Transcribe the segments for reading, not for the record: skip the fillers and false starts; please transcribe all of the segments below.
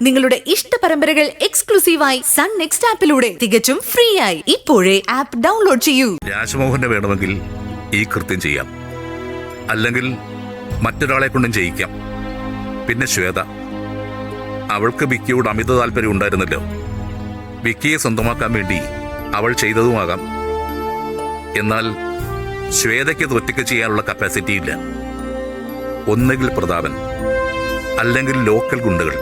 നിങ്ങളുടെ ഇഷ്ട പരമ്പരകൾ എക്സ്ക്ലൂസീവായി സൺ നെക്സ്റ്റ് ആപ്പിലൂടെ തികച്ചും ഫ്രീ ആയി ഇപ്പോഴേ ആപ്പ് ഡൗൺലോഡ് ചെയ്യൂ. രാജ്മോഹനെ വേണമെങ്കിൽ ഈ കൃത്യം ചെയ്യാം, അല്ലെങ്കിൽ മറ്റൊരാളെ കൊണ്ടും ചെയ്യിക്കാം. പിന്നെ ശ്വേത, അവൾക്ക് വിക്കിയോട് അമിത താല്പര്യം ഉണ്ടായിരുന്നല്ലോ. വിക്കിയെ സ്വന്തമാക്കാൻ വേണ്ടി അവൾ ചെയ്തതുമാകാം. എന്നാൽ ശ്വേതയ്ക്ക് അത് ഒറ്റയ്ക്ക് ചെയ്യാനുള്ള കപ്പാസിറ്റി ഇല്ല. ഒന്നുകിൽ പ്രതാപൻ, അല്ലെങ്കിൽ ലോക്കൽ ഗുണ്ടകൾ,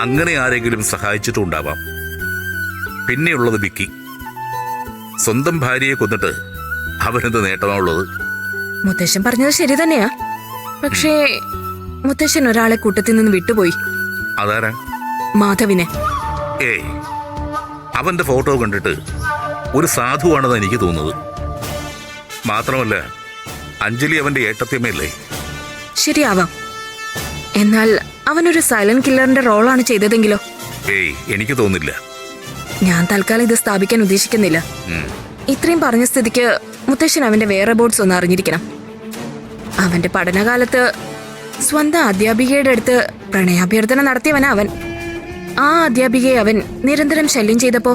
അങ്ങനെ ആരെങ്കിലും സഹായിച്ചിട്ടുണ്ടാവാം. പിന്നെയുള്ളത് വിക്കി. സ്വന്തം ഭാര്യയെ കൊന്നിട്ട് അവനെന്ത് നേട്ടമാണുള്ളത്? മുത്തശ്ശൻ പറഞ്ഞത് ശരി തന്നെയാ. പക്ഷേ മുത്തശ്ശൻ ഒരാളെ കൂട്ടത്തിൽ നിന്ന് വിട്ടുപോയി. അതാരാ? മാധവിനെ. ഏയ്, അവന്റെ ഫോട്ടോ കണ്ടിട്ട് ഒരു സാധുവാണെന്ന് എനിക്ക് തോന്നുന്നത്. മാത്രമല്ല, അഞ്ജലി അവന്റെ ഏട്ടത്തിയമ്മയല്ലേ? ശരിയാവാം. എന്നാൽ അവനൊരു സൈലന്റ് കില്ലറിന്റെ റോളാണ് ചെയ്തതെങ്കിലോ? ഏയ്, എനിക്ക് തോന്നില്ല. ഞാൻ തൽക്കാലം ഇത് സ്ഥാപിക്കാൻ ഉദ്ദേശിക്കുന്നില്ല. ഇത്രയും പറഞ്ഞ സ്ഥിതിക്ക് മുത്തശ്ശൻ അവന്റെ വേറെ ബോർഡ്സ് ഒന്ന് അറിഞ്ഞിരിക്കണം. അവന്റെ പഠനകാലത്ത് സ്വന്തം അധ്യാപികയുടെ അടുത്ത് പ്രണയാഭ്യർത്ഥന നടത്തിയവനാ അവൻ. ആ അധ്യാപികയെ അവൻ നിരന്തരം ശല്യം ചെയ്തപ്പോ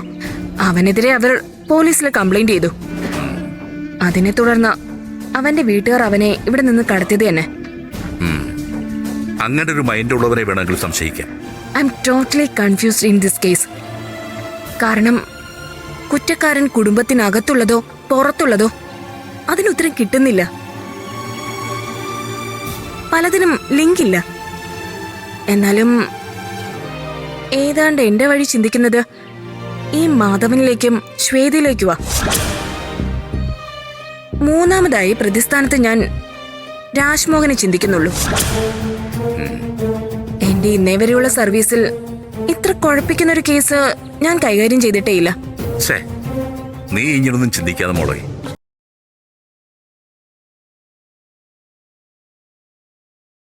അവനെതിരെ അവർ പോലീസിൽ കംപ്ലൈന്റ് ചെയ്തു. അതിനെ തുടർന്ന് അവന്റെ വീട്ടുകാർ അവനെ ഇവിടെ നിന്ന് കടത്തിയത് തന്നെ. അങ്ങനെ ഒരു മൈൻഡ് ഉള്ളവരെ വേണമെങ്കിൽ സംശയിക്കാം. I am totally confused in this case. കാരണം കുറ്റക്കാരൻ കുടുംബത്തിനകത്തുള്ളതോ പുറത്തുള്ളതോ അതിനുത്തരം കിട്ടുന്നില്ല. പലതിനും ലിങ്ക് ഇല്ല. എന്നാലും ഏതാണ്ട് എന്റെ വഴി ചിന്തിക്കുന്നത് ഈ മാധവനിലേക്കും ശ്വേതയിലേക്കുവാ. മൂന്നാമതായി പ്രതിസ്ഥാനത്ത് ഞാൻ രാജ്മോഹനെ ചിന്തിക്കുന്നുള്ളൂ. എന്റെ ഇന്നേ വരെയുള്ള സർവീസിൽ ഇത്ര കുഴപ്പിക്കുന്ന ഒരു കേസ് ഞാൻ കൈകാര്യം ചെയ്തിട്ടേയില്ല. നീ ഇങ്ങനൊന്നും ചിന്തിക്കാതെ മോളെ.